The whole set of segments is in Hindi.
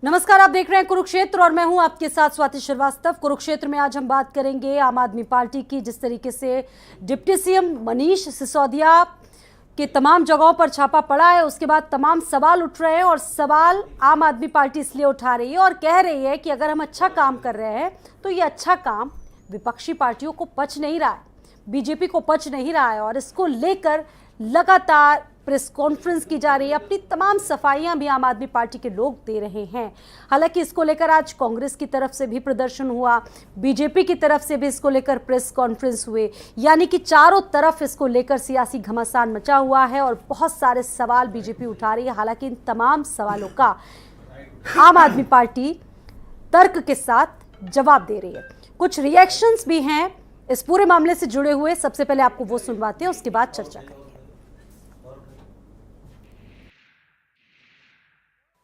नमस्कार, आप देख रहे हैं कुरुक्षेत्र और मैं हूं आपके साथ स्वाति श्रीवास्तव। कुरुक्षेत्र में आज हम बात करेंगे आम आदमी पार्टी की। जिस तरीके से डिप्टी सीएम मनीष सिसोदिया के तमाम जगहों पर छापा पड़ा है, उसके बाद तमाम सवाल उठ रहे हैं और सवाल आम आदमी पार्टी इसलिए उठा रही है और कह रही है कि अगर हम अच्छा काम कर रहे हैं तो ये अच्छा काम विपक्षी पार्टियों को पच नहीं रहा है, बीजेपी को पच नहीं रहा है और इसको लेकर लगातार प्रेस कॉन्फ्रेंस की जा रही है। अपनी तमाम सफाइयां भी आम आदमी पार्टी के लोग दे रहे हैं। हालांकि इसको लेकर आज कांग्रेस की तरफ से भी प्रदर्शन हुआ, बीजेपी की तरफ से भी इसको लेकर प्रेस कॉन्फ्रेंस हुए, यानी कि चारों तरफ इसको लेकर सियासी घमासान मचा हुआ है और बहुत सारे सवाल बीजेपी उठा रही है। हालांकि इन तमाम सवालों का आम आदमी पार्टी तर्क के साथ जवाब दे रही है। कुछ रिएक्शंस भी हैं इस पूरे मामले से जुड़े हुए। सबसे पहले आपको वो सुनवाते हैं, उसके बाद चर्चा करेंगे।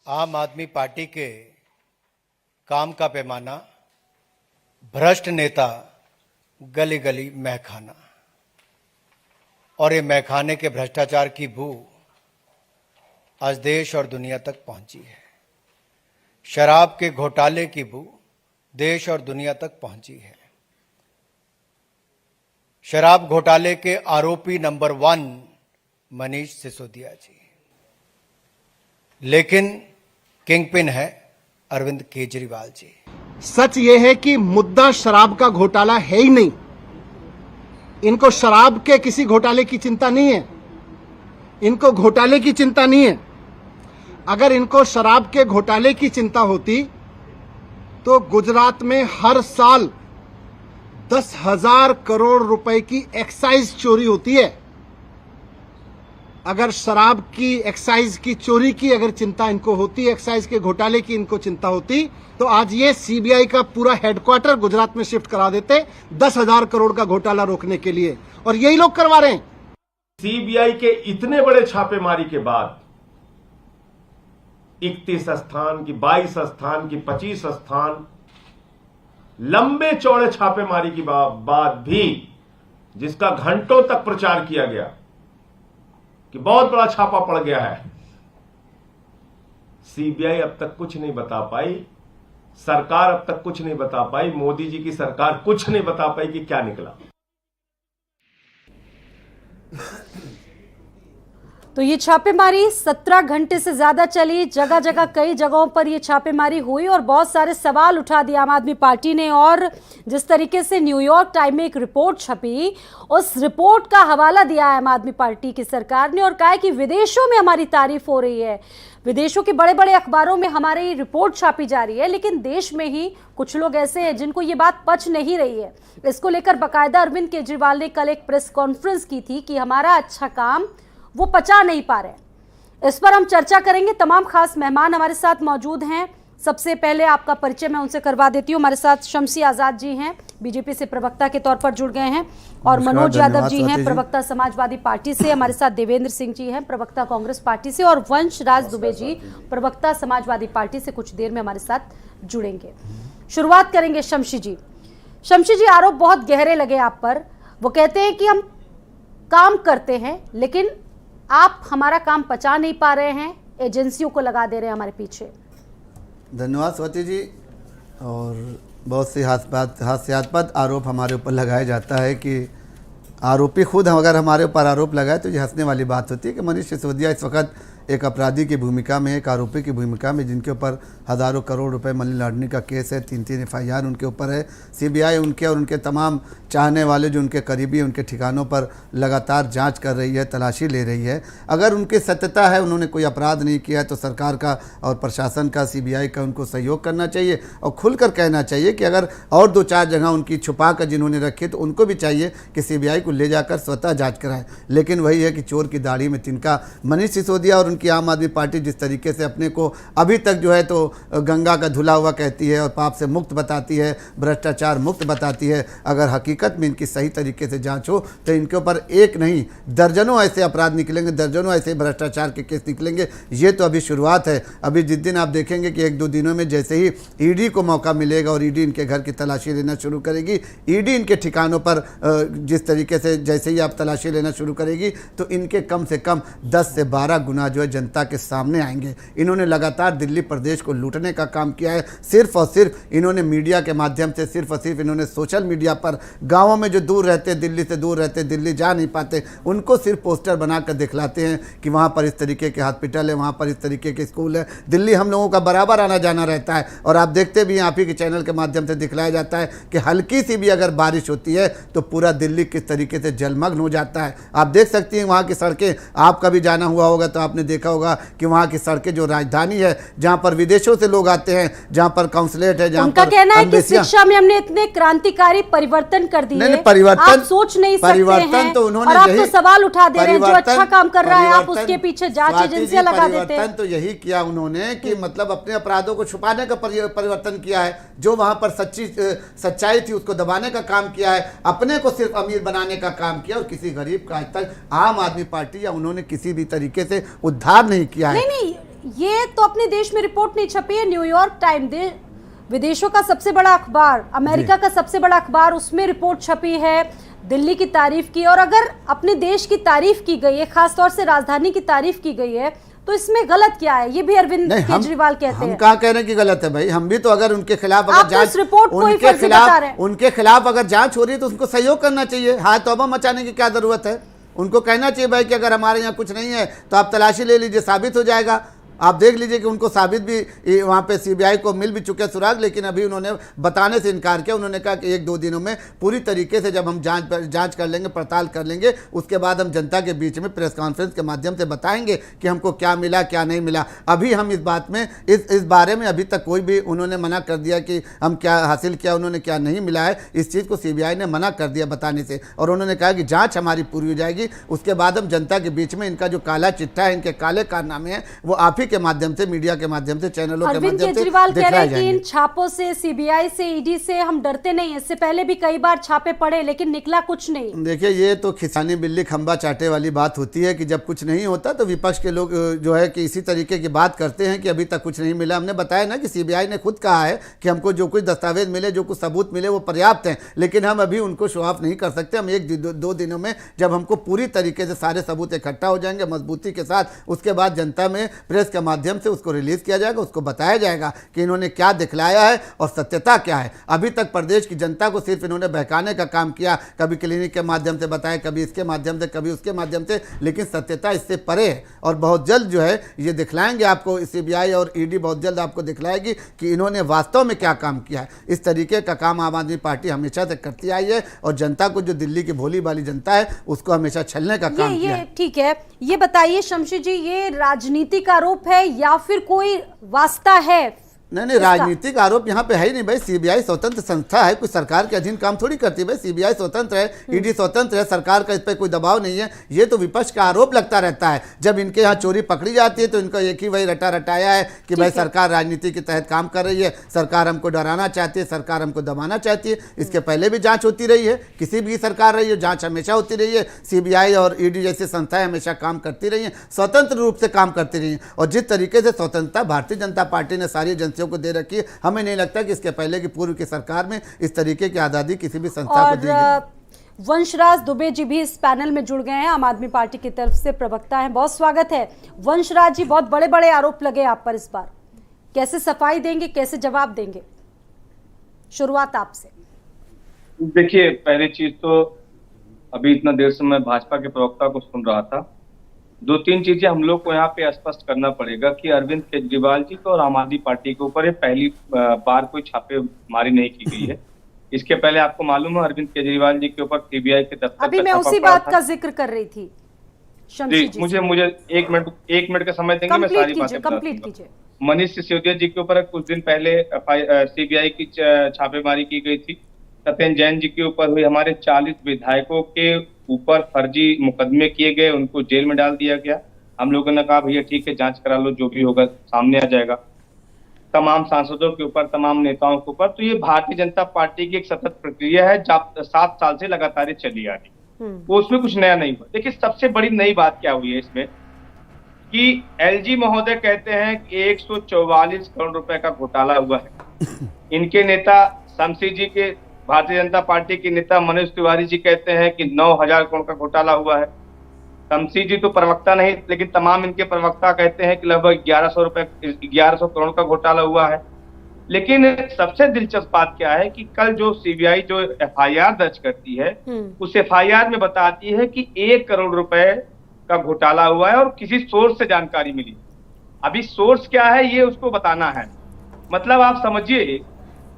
आम आदमी पार्टी के काम का पैमाना, भ्रष्ट नेता, गली गली महखाना, और ये महखाने के भ्रष्टाचार की बू आज देश और दुनिया तक पहुंची है। शराब के घोटाले की बू देश और दुनिया तक पहुंची है। शराब घोटाले के आरोपी नंबर 1 मनीष सिसोदिया जी, लेकिन किंगपिन है अरविंद केजरीवाल जी। सच यह है कि मुद्दा शराब का घोटाला है ही नहीं। इनको शराब के किसी घोटाले की चिंता नहीं है, इनको घोटाले की चिंता नहीं है। अगर इनको शराब के घोटाले की चिंता होती तो गुजरात में हर साल 10,000 करोड़ रुपए की एक्साइज चोरी होती है। अगर शराब की एक्साइज की चोरी की अगर चिंता इनको होती, एक्साइज के घोटाले की इनको चिंता होती, तो आज ये सीबीआई का पूरा हेडक्वार्टर गुजरात में शिफ्ट करा देते 10,000 करोड़ का घोटाला रोकने के लिए, और यही लोग करवा रहे हैं। सीबीआई के इतने बड़े छापेमारी के बाद 31 स्थान की, 22 स्थान की, 25 स्थान, लंबे चौड़े छापेमारी की बाद भी, जिसका घंटों तक प्रचार किया गया कि बहुत बड़ा छापा पड़ गया है, सीबीआई अब तक कुछ नहीं बता पाई, सरकार अब तक कुछ नहीं बता पाई, मोदी जी की सरकार कुछ नहीं बता पाई कि क्या निकला। तो ये छापेमारी 17 घंटे से ज्यादा चली। जगह जगह कई जगहों पर ये छापेमारी हुई और बहुत सारे सवाल उठा दिए आम आदमी पार्टी ने। और जिस तरीके से न्यूयॉर्क टाइम में एक रिपोर्ट छपी, उस रिपोर्ट का हवाला दिया आम आदमी पार्टी की सरकार ने और कहा है कि विदेशों में हमारी तारीफ हो रही है, विदेशों के बड़े बड़े अखबारों में हमारी रिपोर्ट छापी जा रही है, लेकिन देश में ही कुछ लोग ऐसे हैं जिनको ये बात पच नहीं रही है। इसको लेकर बाकायदा अरविंद केजरीवाल ने कल एक प्रेस कॉन्फ्रेंस की थी कि हमारा अच्छा काम वो पचा नहीं पा रहे। इस पर हम चर्चा करेंगे। तमाम खास मेहमान हमारे साथ मौजूद हैं। सबसे पहले आपका परिचय मैं उनसे करवा देती हूँ। हमारे साथ शमसी आजाद जी हैं, बीजेपी से प्रवक्ता के तौर पर जुड़ गए हैं, और मनोज यादव जी हैं, प्रवक्ता समाजवादी पार्टी से। हमारे साथ देवेंद्र सिंह जी हैं, प्रवक्ता कांग्रेस पार्टी से, और वंश राज दुबे जी, प्रवक्ता समाजवादी पार्टी से, कुछ देर में हमारे साथ जुड़ेंगे। शुरुआत करेंगे शमशी जी। शमशी जी, आरोप बहुत गहरे लगे आप पर। वो कहते हैं कि हम काम करते हैं लेकिन आप हमारा काम पचा नहीं पा रहे हैं, एजेंसियों को लगा दे रहे हैं हमारे पीछे। धन्यवाद स्वाति जी। और बहुत से हास्यास्पद आरोप हमारे ऊपर लगाया जाता है कि आरोपी खुद अगर हमारे ऊपर आरोप लगाए तो ये हंसने वाली बात होती है कि मनीष सिसोदिया इस वक्त एक अपराधी की भूमिका में, एक आरोपी की भूमिका में, जिनके ऊपर हज़ारों करोड़ रुपए मनी लॉन्ड्रिंग का केस है, 3 एफआईआर उनके ऊपर है। सीबीआई उनके और उनके तमाम चाहने वाले जो उनके करीबी, उनके ठिकानों पर लगातार जांच कर रही है, तलाशी ले रही है। अगर उनकी सत्यता है, उन्होंने कोई अपराध नहीं किया, तो सरकार का और प्रशासन का, सीबीआई का उनको सहयोग करना चाहिए और खुलकर कहना चाहिए कि अगर और 2-4 जगह उनकी छुपा कर जिन्होंने रखी, तो उनको भी चाहिए कि सीबीआई को ले जाकर स्वतः जाँच कराए। लेकिन वही है कि चोर की दाढ़ी में तिनका। मनीष सिसोदिया और की आम आदमी पार्टी जिस तरीके से अपने को अभी तक जो है तो गंगा का धुला हुआ कहती है और पाप से मुक्त बताती है, भ्रष्टाचार मुक्त बताती है, अगर हकीकत में इनकी सही तरीके से जांच हो तो इनके ऊपर एक नहीं दर्जनों ऐसे अपराध निकलेंगे, दर्जनों ऐसे भ्रष्टाचार के केस निकलेंगे। ये तो अभी शुरुआत है। अभी जिस दिन आप देखेंगे कि 1-2 दिनों में जैसे ही ईडी को मौका मिलेगा और ईडी इनके घर की तलाशी लेना शुरू करेगी, ईडी इनके ठिकानों पर जिस तरीके से जैसे ही आप तलाशी लेना शुरू करेगी, तो इनके कम से कम 10 से 12 गुना जो है जनता के सामने आएंगे। इन्होंने लगातार दिल्ली प्रदेश को लूटने का काम किया है। सिर्फ और सिर्फ इन्होंने मीडिया के माध्यम से, सिर्फ और सिर्फ इन्होंने सोशल मीडिया पर गाँवों में जो दूर रहते, दिल्ली से दूर रहते, दिल्ली जा नहीं पाते, उनको सिर्फ पोस्टर बनाकर दिखलाते हैं कि वहाँ पर इस तरीके के हॉस्पिटल है, वहाँ पर इस तरीके के स्कूल है। दिल्ली हम लोगों का बराबर आना जाना रहता है और आप देखते भी हैं, आप ही के चैनल के माध्यम से दिखलाया जाता है कि हल्की सी भी अगर बारिश होती है तो पूरा दिल्ली किस तरीके से जलमग्न हो जाता है। आप देख सकती हैं वहाँ की सड़कें, आपका भी जाना हुआ होगा तो आपने देखा होगा कि वहाँ की सड़कें, जो राजधानी है जहाँ पर विदेशों से लोग आते हैं, जहाँ पर काउंसलेट है, जहाँ उनका पर कहना है कि शिक्षा में हमने इतने क्रांतिकारी परिवर्तन कर दिए। नहीं, परिवर्तन आप सोच नहीं सकते हैं तो उन्होंने और आप तो यही सवाल उठा दे रहे हैं। जो अच्छा काम कर रहा है आप परिवर्तन- उसके पीछे जांच स्वाति एजेंसियां जी, लगा देते हैं। परिवर्तन तो यही किया उन्होंने कि मतलब अपने अपराधों को छुपाने का परिवर्तन किया है। जो वहां पर सच्चाई थी उसको दबाने का काम किया है, अपने को सिर्फ अमीर बनाने का काम किया और किसी गरीब का आज तक आम आदमी पार्टी या उन्होंने किसी भी तरीके से उद्धार नहीं किया है। नहीं, ये तो अपने देश में रिपोर्ट नहीं छपी है। न्यूयॉर्क टाइम विदेशों का सबसे बड़ा अखबार, अमेरिका का सबसे बड़ा अखबार, उसमें रिपोर्ट छपी है, दिल्ली की तारीफ की। और अगर अपने देश की तारीफ की गई है, खासतौर से राजधानी की तारीफ की गई है, तो इसमें गलत क्या है? ये भी अरविंद केजरीवाल कहते हैं। हम कहाँ कह रहे हैं कि गलत है भाई? हम भी तो अगर उनके खिलाफ आप तो इस रिपोर्ट को ही फर्जी बता रहे हैं। उनके खिलाफ अगर जांच हो रही है तो उनको सहयोग करना चाहिए। हाथ तौबा मचाने की क्या जरूरत है? उनको कहना चाहिए भाई कि अगर हमारे यहाँ कुछ नहीं है तो आप तलाशी ले लीजिए, साबित हो जाएगा। आप देख लीजिए कि उनको साबित भी वहाँ पे सीबीआई को मिल भी चुके सुराग, लेकिन अभी उन्होंने बताने से इनकार किया। उन्होंने कहा कि 1-2 दिनों में पूरी तरीके से जब हम जांच कर लेंगे, पड़ताल कर लेंगे, उसके बाद हम जनता के बीच में प्रेस कॉन्फ्रेंस के माध्यम से बताएंगे कि हमको क्या मिला क्या नहीं मिला। अभी हम इस बात में इस बारे में अभी तक कोई भी, उन्होंने मना कर दिया कि हम क्या हासिल किया, उन्होंने क्या नहीं मिला है, इस चीज़ को सीबीआई ने मना कर दिया बताने से। और उन्होंने कहा कि जाँच हमारी पूरी हो जाएगी, उसके बाद हम जनता के बीच में इनका जो काला चिट्ठा है, इनके काले कारनामे हैं, वो आप ही के माध्यम से, मीडिया के माध्यम से, चैनलों के माध्यम से केजरीवाल कह रहे हैं कि इन जाएंगे। छापों से, सीबीआई से, ईडी से हम डरते नहीं। इससे पहले भी कई बार छापे पड़े लेकिन निकला कुछ नहीं। देखिए, ये तो खिसानी बिल्ली खंबा चाटे वाली बात होती है कि जब कुछ नहीं होता तो विपक्ष के लोग जो है कि इसी तरीके की बात करते हैं कि अभी तक कुछ नहीं मिला। हमने बताया ना कि सीबीआई ने खुद कहा है कि हमको जो कुछ दस्तावेज मिले, जो कुछ सबूत मिले वो पर्याप्त हैं, लेकिन हम अभी उनको शो ऑफ नहीं कर सकते। हम 1-2 दिनों में जब हमको पूरी तरीके से सारे सबूत इकट्ठा हो जाएंगे मजबूती के साथ, उसके बाद जनता में प्रेस के माध्यम से उसको रिलीज किया जाएगा, उसको बताया जाएगा कि इन्होंने क्या दिखलाया है और सत्यता क्या है। अभी तक प्रदेश की जनता को सिर्फ इन्होंने बहकाने का काम किया, कभी क्लिनिक के माध्यम से बताया, कभी इसके माध्यम से, कभी उसके माध्यम से, लेकिन सत्यता इससे परे है। और बहुत जल्द जो है ये दिखलाएंगे आपको, सीबीआई और ईडी बहुत जल्द आपको दिखलाएगी कि इन्होंने वास्तव में क्या काम किया है। इस तरीके का काम आम आदमी पार्टी हमेशा से करती आई है और जनता को, जो दिल्ली की भोली भाली जनता है, उसको हमेशा छलने का काम किया है। ठीक है, ये बताइए शमशी जी, ये राजनीतिक आरोप है या फिर कोई वास्ता है? नहीं, राजनीतिक आरोप यहाँ पे है ही नहीं भाई। सीबीआई स्वतंत्र संस्था है, कोई सरकार के अधीन काम थोड़ी करती है भाई। सीबीआई स्वतंत्र है, ईडी स्वतंत्र है, सरकार का इस पर कोई दबाव नहीं है। ये तो विपक्ष का आरोप लगता रहता है। जब इनके यहाँ चोरी पकड़ी जाती है तो इनका एक ही वही रटाया है कि भाई सरकार राजनीति के तहत काम कर रही है, सरकार हमको डराना चाहती है, सरकार हमको दबाना चाहती है। इसके पहले भी जाँच होती रही है, किसी भी सरकार रही है, जाँच हमेशा होती रही है। सीबीआई और ईडी जैसी संस्थाएं हमेशा काम करती रही हैं, स्वतंत्र रूप से काम करती रही हैं। और जिस तरीके से स्वतंत्रता भारतीय जनता पार्टी ने सारी एजेंसियों को दे रखी है, हमें नहीं लगता कि इसके पहले की पूर्व की सरकार में इस तरीके की आजादी किसी भी संस्था को दी गई। वंशराज दुबे जी भी इस पैनल में जुड़ गए हैं, आम आदमी पार्टी की तरफ से प्रवक्ता हैं। बहुत स्वागत है वंशराज जी। बहुत बड़े बड़े आरोप लगे आप पर इस बार, कैसे सफाई देंगे, कैसे जवाब देंगे? शुरुआत आपसे। देखिए, पहली चीज तो अभी इतना देर से मैं भाजपा के प्रवक्ता को सुन रहा था। 2-3 चीजें हम लोग को यहाँ पे स्पष्ट करना पड़ेगा कि अरविंद केजरीवाल जी को और आम आदमी पार्टी के ऊपर ये पहली बार कोई छापेमारी नहीं की गई है। इसके पहले आपको मालूम है अरविंद केजरीवाल जी के ऊपर सीबीआई के दफ्तर अभी मैं उसी बात का जिक्र कर रही थी। जी, मुझे 1 मिनट का समय देंगे, मैं सारी बातें कंप्लीट कीजिए। मनीष सिसोदिया जी के ऊपर कुछ दिन पहले सीबीआई की छापेमारी की गई थी। सत्येंद्र जैन जी के ऊपर हुई, हमारे 40 विधायकों के ऊपर फर्जी मुकदमे किए गए, उनको जेल में डाल दिया गया। हम लोगों ने कहा भैया ठीक है, जांच करा लो, जो भी होगा सामने आ जाएगा। तमाम सांसदों के ऊपर, तमाम नेताओं के ऊपर। तो ये भारतीय जनता पार्टी की एक सतत प्रक्रिया है, 7 साल से लगातार चली आ रही। वो उसमें कुछ नया नहीं हुआ। देखिए, सबसे बड़ी नई बात क्या हुई है इसमें कि एलजी महोदय कहते हैं कि 144 करोड़ रुपए का घोटाला हुआ है। इनके नेता शमशी जी के, भारतीय जनता पार्टी के नेता मनोज तिवारी जी कहते हैं कि 9000 करोड़ का घोटाला हुआ है। शमसी जी तो प्रवक्ता नहीं, लेकिन तमाम इनके प्रवक्ता कहते हैं कि लगभग 1100 करोड़ का घोटाला हुआ है। लेकिन सबसे दिलचस्प बात क्या है कि कल जो सीबीआई जो एफआईआर दर्ज करती है, उस एफआईआर में बताती है कि 1 करोड़ रुपए का घोटाला हुआ है और किसी सोर्स से जानकारी मिली। अभी सोर्स क्या है ये उसको बताना है। मतलब आप समझिए,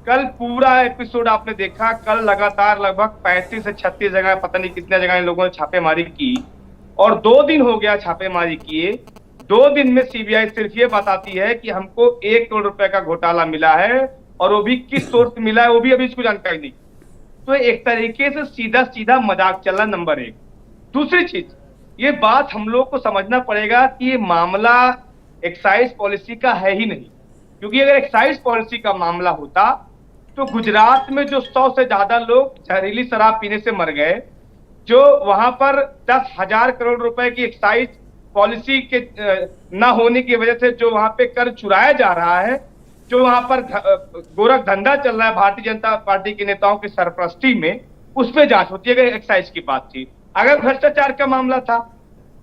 कल पूरा एपिसोड आपने देखा, कल लगातार लगभग 35 से 36 जगह, पता नहीं कितने जगह इन लोगों ने छापेमारी की, और 2 दिन हो गया छापेमारी किए। 2 दिन में सीबीआई सिर्फ ये बताती है कि हमको 1 करोड़ रुपए का घोटाला मिला है, और वो भी किस सोर्स से मिला है वो भी अभी इसको जानकारी नहीं। तो एक तरीके से सीधा सीधा मजाक चल रहा, नंबर 1। दूसरी चीज, ये बात हम लोग को समझना पड़ेगा कि ये मामला एक्साइज पॉलिसी का है ही नहीं, क्योंकि अगर एक्साइज पॉलिसी का मामला होता तो गुजरात में जो 100 से ज्यादा लोग जहरीली शराब पीने से मर गए, जो वहां पर 10,000 करोड़ रुपए की एक्साइज पॉलिसी के न होने की वजह से जो वहां पे कर चुराया जा रहा है, जो वहां पर गोरख धंधा चल रहा है भारतीय जनता पार्टी के नेताओं की सरपरस्ती में, उस पर जांच होती है। अगर एक्साइज की बात थी, अगर भ्रष्टाचार का मामला था,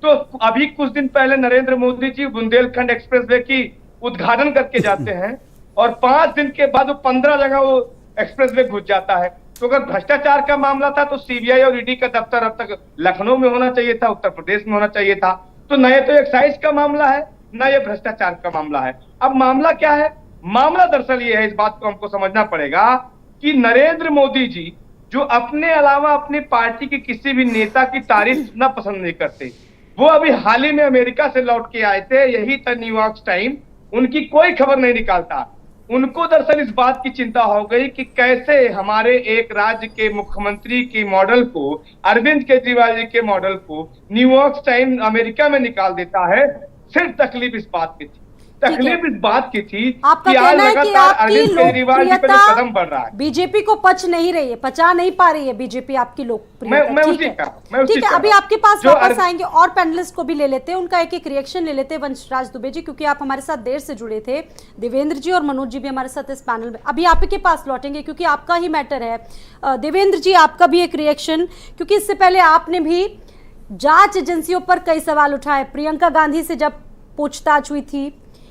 तो अभी कुछ दिन पहले नरेंद्र मोदी जी बुंदेलखंड एक्सप्रेसवे की उद्घाटन करके जाते हैं और 5 दिन के बाद वो 15 जगह वो एक्सप्रेसवे घुस जाता है। तो अगर भ्रष्टाचार का मामला था तो सीबीआई और ईडी का दफ्तर अब तक लखनऊ में होना चाहिए था, उत्तर प्रदेश में होना चाहिए था। तो न ये तो एक्साइज का मामला है, न ये भ्रष्टाचार का मामला है। अब मामला क्या है? मामला दरअसल ये है, इस बात को हमको समझना पड़ेगा कि नरेंद्र मोदी जी जो अपने अलावा अपनी पार्टी के किसी भी नेता की तारीफ सुनना पसंद नहीं करते, वो अभी हाल ही में अमेरिका से लौट के आए थे, यही था न्यूयॉर्क टाइम, उनकी कोई खबर नहीं निकालता। उनको दरअसल इस बात की चिंता हो गई कि कैसे हमारे एक राज्य के मुख्यमंत्री के मॉडल को, अरविंद केजरीवाल जी के मॉडल को न्यूयॉर्क टाइम अमेरिका में निकाल देता है। सिर्फ तकलीफ इस बात की थी, तकलीफ इस बात की थी आपका कि आज कहना है कि लगातार आपकी अरविंद केजरीवाल जी पे जो कदम बढ़ रहा है, बीजेपी को पच नहीं रही है, पचा नहीं पा रही है बीजेपी आपकी लोकप्रियता। मैं ठीक उसी है, का मैं उसी ठीक है। का अभी आपके पास जो वापस आएंगे और पैनलिस्ट को भी ले लेते हैं, उनका एक एक रिएक्शन ले लेते हैं। वंशराज दुबे जी, क्योंकि आप हमारे साथ देर से जुड़े थे, देवेंद्र जी और मनोज जी भी हमारे साथ इस पैनल में, अभी आपके पास लौटेंगे क्योंकि आपका ही मैटर है। देवेंद्र जी, आपका भी एक रिएक्शन, क्योंकि इससे पहले आपने भी जांच एजेंसियों पर कई सवाल उठाए। प्रियंका गांधी से जब पूछताछ हुई थी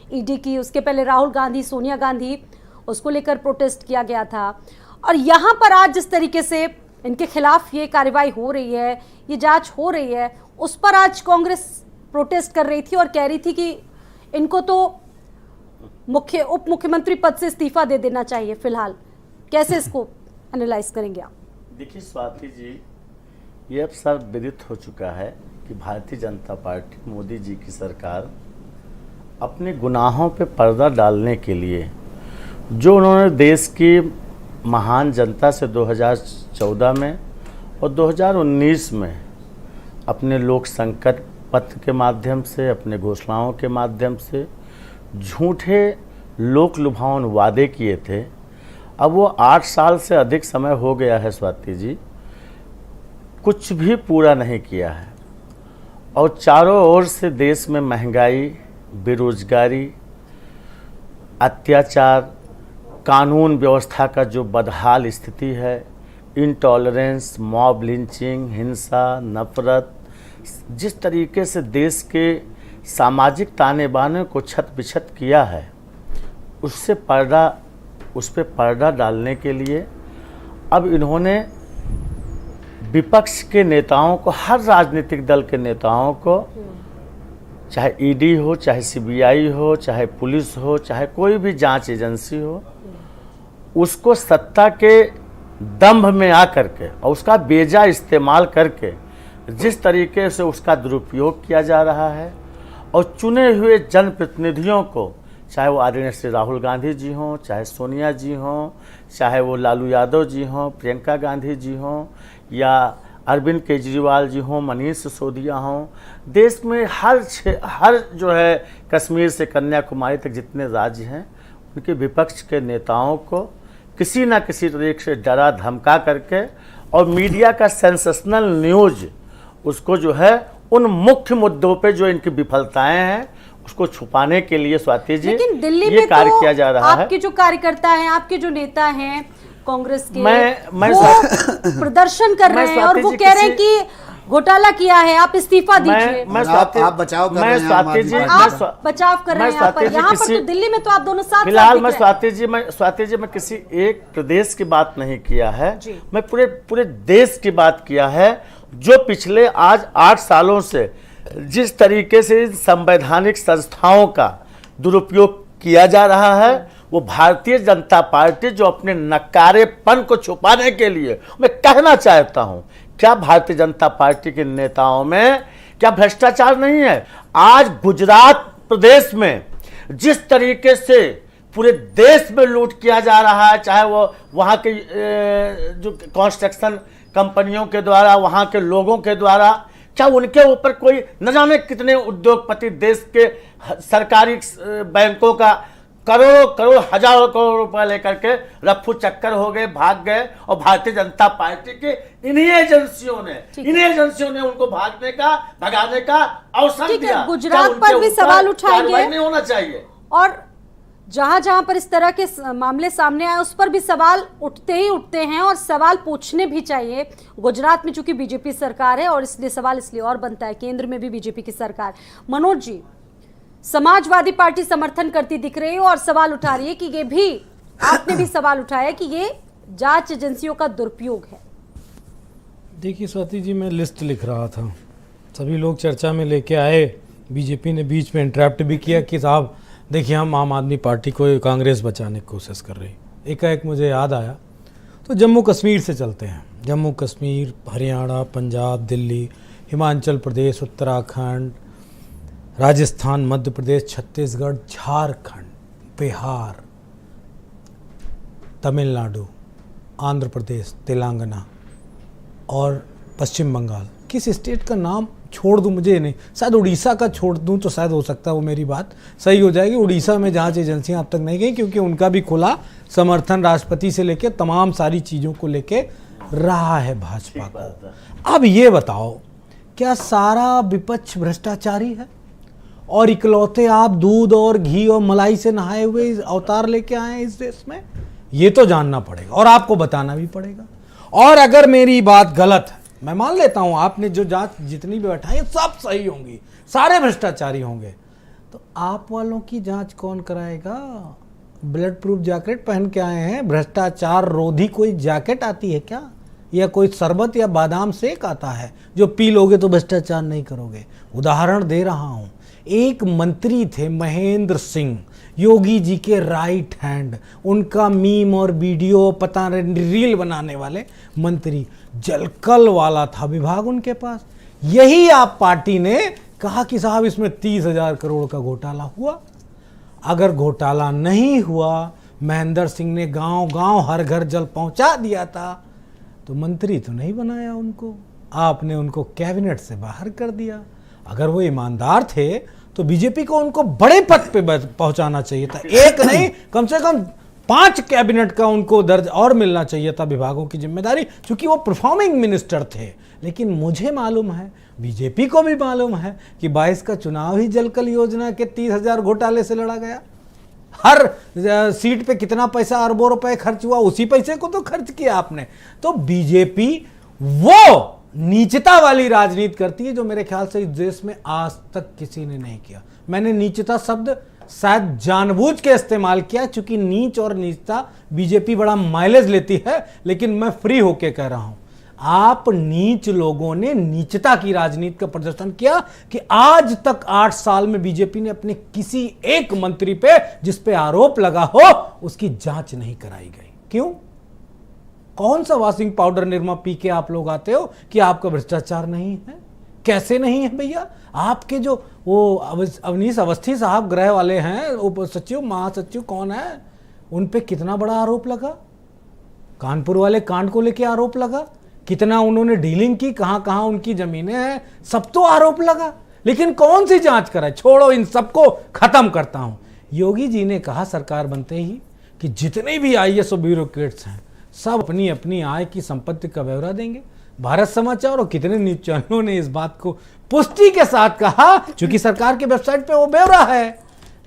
ईडी की, उसके पहले राहुल गांधी, सोनिया गांधी, उसको लेकर प्रोटेस्ट किया गया था, और यहाँ पर आज जिस तरीके से इनके खिलाफ ये कार्रवाई हो रही है, ये जांच हो रही है, उस पर आज कांग्रेस प्रोटेस्ट कर रही थी और कह रही थी कि इनको तो उप मुख्यमंत्री पद से इस्तीफा दे देना चाहिए फिलहाल। कैसे इसको एनालाइज करेंगे आप? देखिए स्वाति जी, ये अब सार्वविदित हो चुका है कि भारतीय जनता पार्टी, मोदी जी की सरकार अपने गुनाहों पे पर्दा डालने के लिए जो उन्होंने देश की महान जनता से 2014 में और 2019 में अपने लोक संकट पत्र के माध्यम से, अपने घोषणाओं के माध्यम से झूठे लोक लुभावन वादे किए थे, अब वो 8 साल से अधिक समय हो गया है स्वाति जी, कुछ भी पूरा नहीं किया है। और चारों ओर से देश में महंगाई, बेरोजगारी, अत्याचार, कानून व्यवस्था का जो बदहाल स्थिति है, इंटॉलरेंस, मॉब लिंचिंग, हिंसा, नफरत, जिस तरीके से देश के सामाजिक ताने बाने को छत बिछत किया है, उस पर पर्दा डालने के लिए अब इन्होंने विपक्ष के नेताओं को, हर राजनीतिक दल के नेताओं को, चाहे ईडी हो, चाहे सीबीआई हो, चाहे पुलिस हो, चाहे कोई भी जांच एजेंसी हो, उसको सत्ता के दंभ में आकर के और उसका बेजा इस्तेमाल करके जिस तरीके से उसका दुरुपयोग किया जा रहा है, और चुने हुए जनप्रतिनिधियों को, चाहे वो आदरणीय श्री राहुल गांधी जी हों, चाहे सोनिया जी हों, चाहे वो लालू यादव जी हों, प्रियंका गांधी जी हों, या अरविंद केजरीवाल जी हों, मनीष सिसोदिया हों, देश में हर जो है कश्मीर से कन्याकुमारी तक जितने राज्य हैं, उनके विपक्ष के नेताओं को किसी न किसी तरीके से डरा धमका करके और मीडिया का सेंसेशनल न्यूज़ उसको जो है उन मुख्य मुद्दों पे जो इनकी विफलताएं हैं उसको छुपाने के लिए स्वाति जी लेकिन दिल्ली ये में कार्य तो किया जा रहा है। आपके जो कार्यकर्ता हैं, आपके जो नेता हैं कांग्रेस के, मैं वो प्रदर्शन कर रहे हैं और वो कह रहे हैं कि घोटाला किया है, आप इस्तीफा दीजिए। आप बचाव कर रहे हैं, स्वाति जी, आप बचाव कर रहे हैं यहाँ पर तो दिल्ली में तो आप दोनों साथ फिलहाल मैं स्वाति जी मैं किसी एक प्रदेश की बात नहीं किया है, मैं पूरे देश की बात किया है। जो पिछले आज 8 सालों से जिस तरीके से संवैधानिक संस्थाओं का दुरुपयोग किया जा रहा है, वो भारतीय जनता पार्टी जो अपने नकारेपन को छुपाने के लिए, मैं कहना चाहता हूं, क्या भारतीय जनता पार्टी के नेताओं में क्या भ्रष्टाचार नहीं है? आज गुजरात प्रदेश में जिस तरीके से पूरे देश में लूट किया जा रहा है, चाहे वो वहां के जो कंस्ट्रक्शन कंपनियों के द्वारा, वहां के लोगों के द्वारा, क्या उनके ऊपर कोई न जाने कितने उद्योगपति देश के सरकारी बैंकों का करोड़ों हजारों करोड़ रुपए लेकर के रफू चक्कर हो गए, भाग गए, और भारतीय जनता पार्टी के इन्हीं एजेंसियों ने उनको भगाने का अवसर दिया। गुजरात पर भी सवाल उठाएंगे, नहीं होना चाहिए। और जहां पर इस तरह के मामले सामने आए उस पर भी सवाल उठते हैं और सवाल पूछने भी चाहिए। गुजरात में चूंकि बीजेपी सरकार है और इसलिए सवाल इसलिए और बनता है, केंद्र में भी बीजेपी की सरकार। मनोज जी, समाजवादी पार्टी समर्थन करती दिख रही है और सवाल उठा रही है कि ये भी, आपने भी सवाल उठाया कि ये जांच एजेंसियों का दुरुपयोग है। देखिए स्वाति जी, मैं लिस्ट लिख रहा था, सभी लोग चर्चा में लेके आए, बीजेपी ने बीच में इंटरप्ट भी किया कि साहब देखिए हम आम आदमी पार्टी को कांग्रेस बचाने की कोशिश कर रही। एकाएक मुझे याद आया, तो जम्मू कश्मीर से चलते हैं। जम्मू कश्मीर, हरियाणा, पंजाब, दिल्ली, हिमाचल प्रदेश, उत्तराखंड, राजस्थान, मध्य प्रदेश, छत्तीसगढ़, झारखंड, बिहार, तमिलनाडु, आंध्र प्रदेश, तेलंगाना और पश्चिम बंगाल। किस स्टेट का नाम छोड़ दूं मुझे नहीं, शायद उड़ीसा का छोड़ दूं तो शायद हो सकता है वो मेरी बात सही हो जाएगी। उड़ीसा में जांच एजेंसियां अब तक नहीं गई क्योंकि उनका भी खुला समर्थन राष्ट्रपति से लेकर तमाम सारी चीज़ों को लेके रहा है भाजपा को। अब ये बताओ, क्या सारा विपक्ष भ्रष्टाचारी है और इकलौते आप दूध और घी और मलाई से नहाए हुए अवतार लेके आए हैं इस देश में? ये तो जानना पड़ेगा और आपको बताना भी पड़ेगा। और अगर मेरी बात गलत है, मैं मान लेता हूं आपने जो जांच जितनी भी बैठाई सब सही होंगी, सारे भ्रष्टाचारी होंगे, तो आप वालों की जांच कौन कराएगा? ब्लड प्रूफ जैकेट पहन के आए हैं, भ्रष्टाचार रोधी कोई जैकेट आती है क्या? या कोई शरबत या बादाम शेक आता है जो पी लोगे तो भ्रष्टाचार नहीं करोगे? उदाहरण दे रहा हूं, एक मंत्री थे महेंद्र सिंह, योगी जी के राइट हैंड, उनका मीम और वीडियो पता नहीं रील बनाने वाले मंत्री, जलकल वाला था विभाग उनके पास। यही आप पार्टी ने कहा कि साहब इसमें 30,000 करोड़ का घोटाला हुआ। अगर घोटाला नहीं हुआ, महेंद्र सिंह ने गांव गांव हर घर जल पहुंचा दिया था, तो मंत्री तो नहीं बनाया उनको, आपने उनको कैबिनेट से बाहर कर दिया। अगर वो ईमानदार थे तो बीजेपी को उनको बड़े पद पे पहुंचाना चाहिए था, एक नहीं कम से कम 5 कैबिनेट का उनको दर्ज और मिलना चाहिए था, विभागों की जिम्मेदारी, क्योंकि वो परफॉर्मिंग मिनिस्टर थे। लेकिन मुझे मालूम है, बीजेपी को भी मालूम है कि 22 का चुनाव ही जलकल योजना के 30,000 घोटाले से लड़ा गया। हर सीट पे कितना पैसा, अरबों रुपए खर्च हुआ, उसी पैसे को तो खर्च किया आपने। तो बीजेपी वो नीचता वाली राजनीति करती है जो मेरे ख्याल से इस देश में आज तक किसी ने नहीं किया। मैंने नीचता शब्द शायद जानबूझ के इस्तेमाल किया, चूंकि नीच और नीचता बीजेपी बड़ा माइलेज लेती है, लेकिन मैं फ्री होके कह रहा हूं, आप नीच लोगों ने नीचता की राजनीति का प्रदर्शन किया कि आज तक 8 साल में बीजेपी ने अपने किसी एक मंत्री पे जिस पे आरोप लगा हो उसकी जांच नहीं कराई गई। क्यों? कौन सा वॉशिंग पाउडर निरमा पी के आप लोग आते हो कि आपका भ्रष्टाचार नहीं है? कैसे नहीं है भैया? आपके जो वो अवनीश अवस्थी साहब गृह वाले हैं, उप सचिव महासचिव कौन है, उन पे कितना बड़ा आरोप लगा, कानपुर वाले कांड को लेके आरोप लगा, कितना उन्होंने डीलिंग की, कहां कहां उनकी जमीनें हैं, सब तो आरोप लगा। लेकिन कौन सी जांच कराए? छोड़ो, इन सबको खत्म करता हूं। योगी जी ने कहा सरकार बनते ही कि जितने भी IAS और ब्यूरोक्रेट्स हैं सब अपनी अपनी आय की संपत्ति का ब्यौरा देंगे। भारत समाचार और कितने न्यूज चैनलों ने इस बात को पुष्टि के साथ कहा, क्योंकि सरकार के वेबसाइट पे वो ब्यौरा है।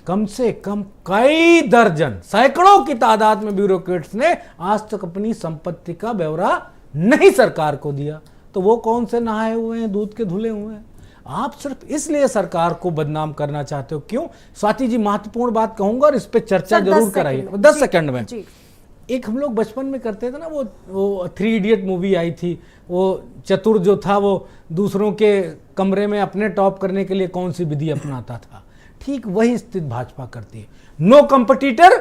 कम से कम कई दर्जन, सैकड़ों की तादाद में ब्यूरोक्रेट्स ने आज तक अपनी संपत्ति का ब्यौरा नहीं सरकार को दिया। तो वो कौन से नहाए हुए हैं, दूध के धुले हुए हैं? आप सिर्फ इसलिए सरकार को बदनाम करना चाहते हो। क्यों? स्वाति जी, महत्वपूर्ण बात कहूंगा और इस पे चर्चा सर, जरूर 10 कराइए। सेकंड में। 10 जी, सेकंड में। जी। एक हम लोग बचपन में करते थे ना, वो 3 इडियट मूवी आई थी, वो चतुर जो था वो दूसरों के कमरे में अपने टॉप करने के लिए कौन सी विधि अपनाता था। ठीक वही स्थिति भाजपा करती है। नो कंपटीटर,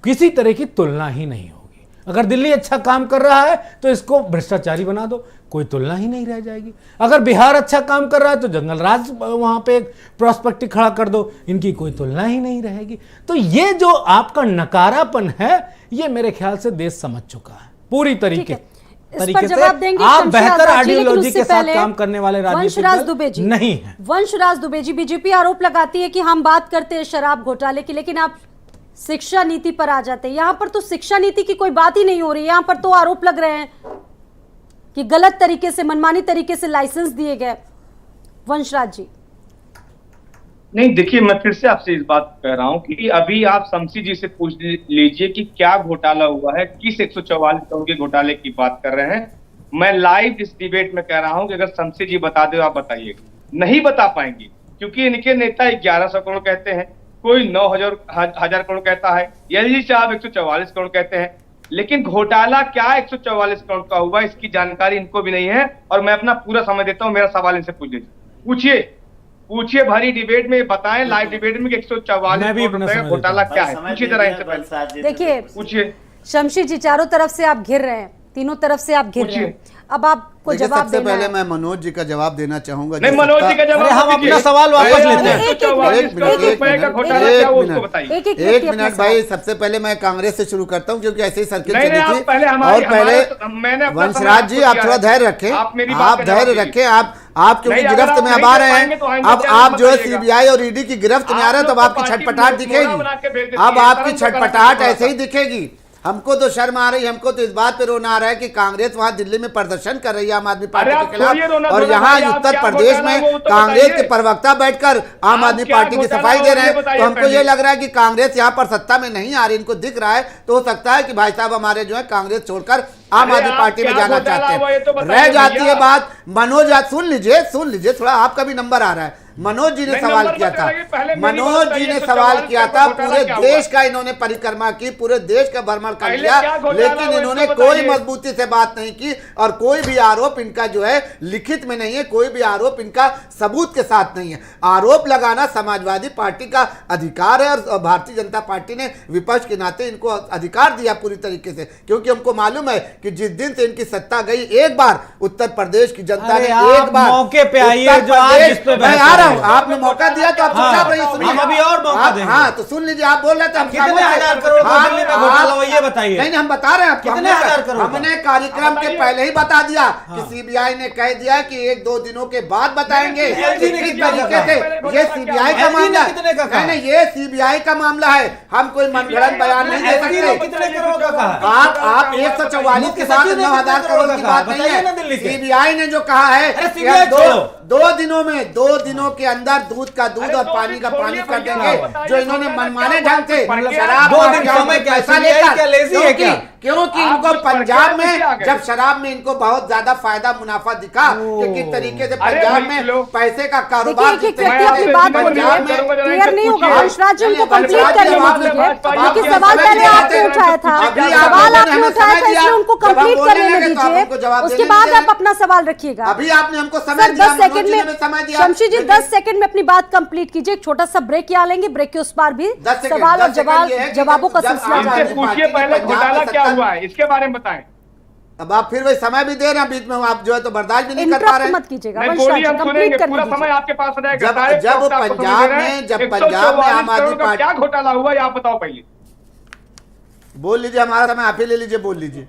किसी तरह की तुलना ही नहीं होगी। अगर दिल्ली अच्छा काम कर रहा है तो इसको भ्रष्टाचारी बना दो, कोई तुलना ही नहीं रह जाएगी। अगर बिहार अच्छा काम कर रहा है तो जंगल राज वहां पे एक प्रॉस्पेक्टिव खड़ा कर दो, इनकी कोई तुलना ही नहीं रहेगी। तो ये जो आपका नकारापन है, ये मेरे ख्याल से देश समझ चुका है पूरी तरीके इस पर जवाब देंगे आप शमशेर बेहतर आजाद जी, लेकिन आइडियोलॉजी उससे के साथ पहले काम करने वाले वंशराज राजनीतिक दुबे दल जी नहीं है। वंशराज दुबे जी, बीजेपी आरोप लगाती है कि हम बात करते हैं शराब घोटाले की, लेकिन आप शिक्षा नीति पर आ जाते हैं। यहां पर तो शिक्षा नीति की कोई बात ही नहीं हो रही, यहां पर तो आरोप लग रहे हैं कि गलत तरीके से, मनमानी तरीके से लाइसेंस दिए गए। वंशराज जी, नहीं, देखिए, मैं फिर से आपसे इस बात कह रहा हूं कि अभी आप शमशी जी से पूछ लीजिए कि क्या घोटाला हुआ है, किस 144 करोड़ के घोटाले की बात कर रहे हैं। मैं लाइव इस डिबेट में कह रहा हूं कि अगर शमशी जी बता दे, आप बताइएगा। नहीं बता पाएंगे, क्योंकि इनके नेता 1100 करोड़ कहते हैं, कोई 9,000 करोड़ कहता है, एलजी साहब 144 करोड़ कहते हैं, लेकिन घोटाला क्या 144 करोड़ का हुआ, इसकी जानकारी इनको भी नहीं है। और मैं अपना पूरा समय देता हूं, मेरा सवाल इनसे पूछ लीजिए, पूछिए भरी डिबेट में, बताएं लाइव डिबेट में कि 144 करोड़ रुपए का घोटाला क्या है। पूछिए जरा इनसे पहले, देखिए पूछिए। शमशी जी, चारों तरफ से आप घिर रहे हैं, तीनों तरफ से आप घिर रहे हैं, अब आपको देखिए, जवाब सबसे देना पहले है। मैं मनोज जी का जवाब देना चाहूंगा। नहीं, मनोज जी का जवाब अरे हम दीजिए। अपना सवाल वापस पहले लेते हैं। 144 करोड़ रुपए का घोटाला क्या हुआ, उसको बताइए। एक एक व्यक्ति अपना मिनट भाई, सबसे पहले मैं कांग्रेस से शुरू करता हूं, क्योंकि ऐसे ही सर्किल नहीं, चली नहीं, थी। आप पहले और पहले मैंने अपना वंशराज समय जी, आपको आप थोड़ा दिया है। धैर्य रखें, आप मेरी बात आप का जवाब धैर्य दीजिए। रखें। आप क्योंकि नहीं, अगर गिरफ्त आप में अब नहीं आ कर रहे पाएंगे हैं, तो आइंदा अब क्या आप जो है बताइएगा। सीबीआई और ईडी की गिरफ्त में आ रहे हैं, आप तब लोग आपकी पार्टी छटपटाहट में दिखेगी। बना के भेज देती अब है, आपकी शर्म तो छटपटाहट करना ऐसे ही दिखेगी। हमको तो शर्म आ रही है, हमको तो इस बात पे रोना आ रहा है कि कांग्रेस वहां दिल्ली में प्रदर्शन कर रही है आम आदमी पार्टी अरे के आप छोड़िए खिलाफ, रोना और धोना यहाँ भाई, आप उत्तर क्या प्रदेश घोटाला में वो तो कांग्रेस बताइए। के प्रवक्ता बैठकर आम आप आदमी क्या पार्टी की घोटाला सफाई दे वो रहे ये हैं। बताइए तो हमको पहले। ये लग रहा है कि कांग्रेस यहाँ पर सत्ता में नहीं आ रही, इनको दिख रहा है, तो हो सकता है कि भाई साहब हमारे जो है कांग्रेस छोड़कर आम अरे आदमी आप पार्टी में क्या जाना घोटाला चाहते हुआ, ये तो हैं। बताइए रह जाती भैया। है बात मनोज, आज सुन लीजिए, थोड़ा आपका भी नंबर आ रहा है। मनोज जी ने नहीं, सवाल नंबर किया मत था, लगाइए, पहले मेरी मनोज बात जी बताइए, ने तो सवाल सवाल किया का था, घोटाला पूरे क्या देश हुआ? का इन्होंने परिक्रमा की, पूरे देश का भ्रमण कर पहले लिया, क्या घोटाला लेकिन हुआ, इन्होंने इसको कोई बताइए। मजबूती से बात नहीं की, और कोई भी आरोप इनका जो है लिखित में नहीं है, कोई भी आरोप इनका सबूत के साथ नहीं है। आरोप लगाना समाजवादी पार्टी का अधिकार है, और भारतीय जनता पार्टी ने विपक्ष के नाते इनको अधिकार दिया पूरी तरीके से, क्योंकि हमको मालूम है कि जिस दिन से इनकी सत्ता गई, एक बार उत्तर प्रदेश की जनता ने, एक बार मौके पे आइए उत्तर जो आज प्रदेश- इस पे मैं बहस आ रहा कर हूँ, रहे हैं। आपने मौका दिया तो आप हाँ, चुपचाप रहिए, सुनिए। हम अभी और मौका आप- देंगे। हाँ, तो सुन लीजिए, आप बोल रहे थे हम कितने खामोश हैं। हजार करोड़ का हाँ, दिल्ली में घोटाला हुआ, ये बताइए। नहीं, हम बता रहे हैं आपको, कितने हजार करोड़ का? हमने कार्यक्रम के पहले ही बता दिया कि सीबीआई ने कह दिया कि 1-2 दिनों के बाद बताएंगे। एलजी ने किस कितना तरीके कहा? से ये सीबीआई का एलजी ने मामला कितने का कहा? नहीं, ये सीबीआई का मामला है, हम कोई मनगढ़ंत बयान नहीं दे एलजी ने सकते। कितने करोड़ का कहा? आप 144 के साथ मुख्य सचिव ने 9,000 कितने करोड़ की कहा? बात नहीं बताइए ना है। दिल्ली के। सीबीआई ने जो कहा है अरे कि CBI हम छोड़ो। 2 दिनों के अंदर दूध का दूध और पानी का पानी कर देंगे। जो इन्होंने मनमाने ढंग से शराब 2 दिन माफियाओं समय को क्या पैसा CBI लेकर, क्या लेजी है क्या? क्योंकि आप इनको कुछ पढ़ के पंजाब पीछे आ में गए। जब शराब में इनको बहुत ज्यादा फायदा मुनाफा दिखा कि किस तरीके से अरे पंजाब भाई में लोग- पैसे का देखिए, कारोबार एक एक किस व्यक्ति तरीके अपनी से बात बोल पंजाब रही में- है, क्लियर नहीं होगा। वंशराज जी उनको नहीं, कंप्लीट वंशराज करने जी बात दीजिए, जवाब क्योंकि दिया, सवाल समय पहले दिया, आपने उठाया था, अभी सवाल आपने आपने हमें उठाया समय था, दिया, इसलिए उनको जब हम कंप्लीट बोलने करने लगे तो आप दीजिए, हमको जवाब उसके देने बाद दीजिए। आप अपना सवाल रखिएगा। अभी आपने हमको समय सर दिया, 10 मनोज सेकंड जी ने में, भी समय दिया। शमशी जी लेकिन 10 सेकंड में अपनी बात कंप्लीट कीजिए। एक छोटा सा ब्रेक यहाँ लेंगे, ब्रेक के उस पार भी 10 सेकंड, सवाल और 10 सेकंड ये है कि जवाबों का जब सिलसिला आप- जारी इनसे है। पूछिए पहले घोटाला क्या हुआ है, इसके बारे में बताएं। अब आप फिर वही समय भी दे रहे हैं, बीच में आप जो है तो बर्दाश्त भी नहीं कर पा इंटरप्ट रहे हैं। मत कीजिएगा, नहीं, वंशराज बोलिए, जी हम कंप्लीट सुनेंगे, करने पूरा दीजिए। समय आपके पास रहेगा। जब डायरेक्ट जब टॉक आपको पंजाब समझ रहे हैं। में जब 144 पंजाब में आम आदमी करोड़ का पार्टी क्या घोटाला हुआ, ये आप बताओ पहले। बोल लीजिए, हमारा समय आप ही ले लीजिए, बोल लीजिए।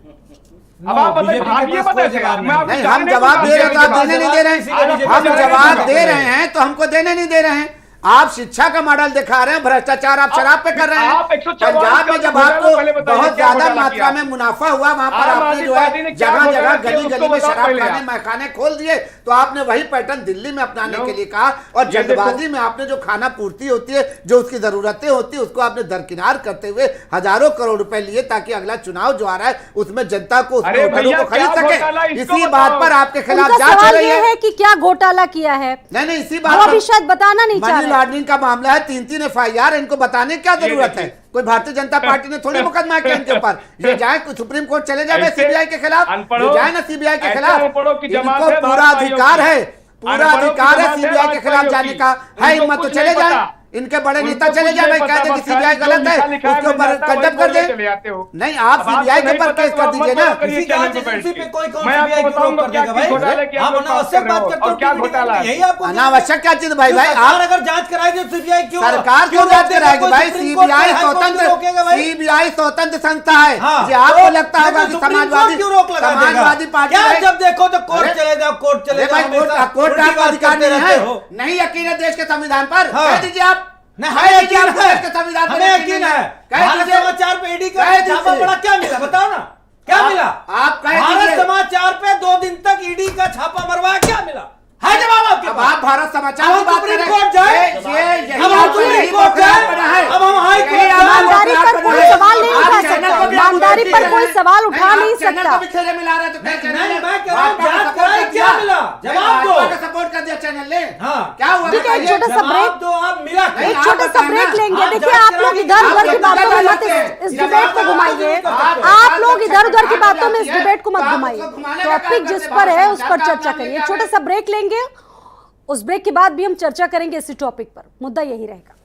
अब आप बताइए, बीजेपी आप के ये पास कोई बताइए, जवाब मैं आपको नहीं, जानने हम को जवाब कहा दे रहे हैं तो आप कि देने नहीं दे रहे इसी हैं। को हम बीजेपी जवाब का दे जवाब रहे हैं तो हमको देने नहीं दे रहे हैं। आप शिक्षा का मॉडल दिखा रहे हैं, भ्रष्टाचार आप शराब पे कर रहे हैं। आप 144 पंजाब में जब पहले आपको बताइए बहुत क्या ज्यादा घोटाला मात्रा किया? में मुनाफा हुआ, वहां पर आम आपने आदमी जो पार्टी है ने क्या जगह घोटाला जगह किया, गली उसको गली में बताओ शराब पहले खाने आप। मैखाने खोल दिए, तो आपने वही पैटर्न दिल्ली में अपनाने के लिए कहा, और ये जल्दबाजी में आपने जो खाना पूर्ति होती है, जो उसकी जरूरतें होती है, उसको आपने दरकिनार करते हुए हजारों करोड़ रुपए लिए, ताकि अगला चुनाव जो आ रहा है उसमें जनता को अरे वोटरों भैया, को खरीद क्या घोटाला, सके। इसको इसी बताओ। बात पर आपके खिलाफ उनका जांच हो सवाल रही ये है। है कि क्या घोटाला किया है, नहीं इसी वो बात अभी शायद बताना नहीं चाह मनी रहे। लॉन्ड्रिंग का मामला है, 3-3 FIR, इनको बताने की क्या जरूरत है? कोई भारतीय जनता पार्टी ने थोड़ी मुकदमा किया इनके ऊपर। ये जाए सुप्रीम कोर्ट चले जाए ऐसे CBI के खिलाफ, अनपढ़ों- ये जाए ना CBI के ऐसे खिलाफ, अनपढ़ों की जमात इनको है पूरा भाजपाइयों अधिकार की। है, पूरा अनपढ़ों की अधिकार है जमात है CBI के खिलाफ भाजपाइयों जाने की। का है। उनको हिम्मत तो कुछ चले नहीं जाए, पता। इनके बड़े नेता उनको चले कुछ जाए, नहीं भाई पता, कहते कि बस CBI खाली गलत है, जो लिखा है उसके ऊपर मिल जाता है, कंडेम वही कर दे। बोलते चले जाते हो। नहीं आप अब आपको CBI के नहीं ऊपर पता केस तो कर आप दीजिए मत ना। बात करिए किसी चैनल जांच पे बैठ एजेंसी के। पे कोई कौन मैं CBI आपको क्यों बताऊंगा रोक क्या कर देगा क्या भाई? घोटाला किया, आप आप बात अनावश्यक कर बात रहे हो। करते हो और क्या टीवी घोटाला में, है? यही आपको अनावश्यक क्या चीज भाई? भाई सरकार आप अगर जांच कराएगी तो CBI क्यों सरकार क्यों रोक जांच देगा? कराएगी कोई भाई? सुप्रीम कोर्ट CBI या हाई कोर्ट स्वतंत्र, क्यों रोकेगा भाई? CBI स्वतंत्र संस्था है। हाँ, ये आपको तो लगता होगा कि सुप्रीम कोर्ट समाजवादी क्यों रोक लगा देगा? समाजवादी पार्टी क्या है? जब देखो तो कोर्ट अरे, चले जाओ, कोर्ट चले अरे जाओ, भाई कोर्ट हमेशा कोर्ट उल्टी आपका बात अधिकार करते नहीं रहते है, हो। नहीं यकीन है देश के संविधान पर? हाँ। कह दीजिए आप, नहीं, कह हमें दीजिए यकीन आपको है, देश के संविधान पर हमें यकीन यकीन नहीं है। कह भारत दीजिए। समाचार पे ईडी का कह दीजिए। छापा पड़ा, क्या मिला बताओ ना, क्या मिला? आप कह भारत दीजिए। समाचार पे 2 दिन तक ईडी का छापा मरवाया, क्या मिला? है जवाब आपके अब पास? आप भारत समाचार अब की हम बात कर सुप्रीम रहे कोर्ट हैं। जाए? यही अब हम आपको सुप्रीम यही कोर्ट बौखलाहट जाए? बना है। अब हम हाई यही कोर्ट आपको जाए? ईमानदारी बौखलाहट पर बना कोई है। सवाल नहीं आप उठा चैनल सकता, को भी ईमानदारी आप पर बोलते कोई हैं। सवाल उठा आप नहीं चैनल सकता। को भी खेरे में ला रहे हैं, तो क्या चैनल नहीं, ने मैं कह रहा हूं, भाजपा का जांच सपोर्ट कराई, कर क्या दिया? मिला? नहीं, जवाब दो। भाजपा का सपोर्ट कर दिया चैनल ने। हाँ। क्या हुआ ठीक है, एक बताइए? छोटा सा ब्रेक, जवाब दो आप, मिला क्या? नहीं, एक आप छोटा सा बताएं ब्रेक ना। लेंगे। आप देखिए जांच आप लोग कराएंगे, इधर आप उधर की जब बातों में जब मत जब इस जब डिबेट को आप घुमाइए। आप आप लोग इधर उधर की आप बातों में इस जाती है, डिबेट को मत तो आप घुमाइए। उसको घुमाने का काम टॉपिक जिस करते पर हैं, है भारत उस पर समाचार का चर्चा नाम करिए। लेके आ छोटा रहे सा ब्रेक लेंगे, उस ब्रेक के बाद भी हम चर्चा करेंगे इसी टॉपिक पर। मुद्दा यही रहेगा।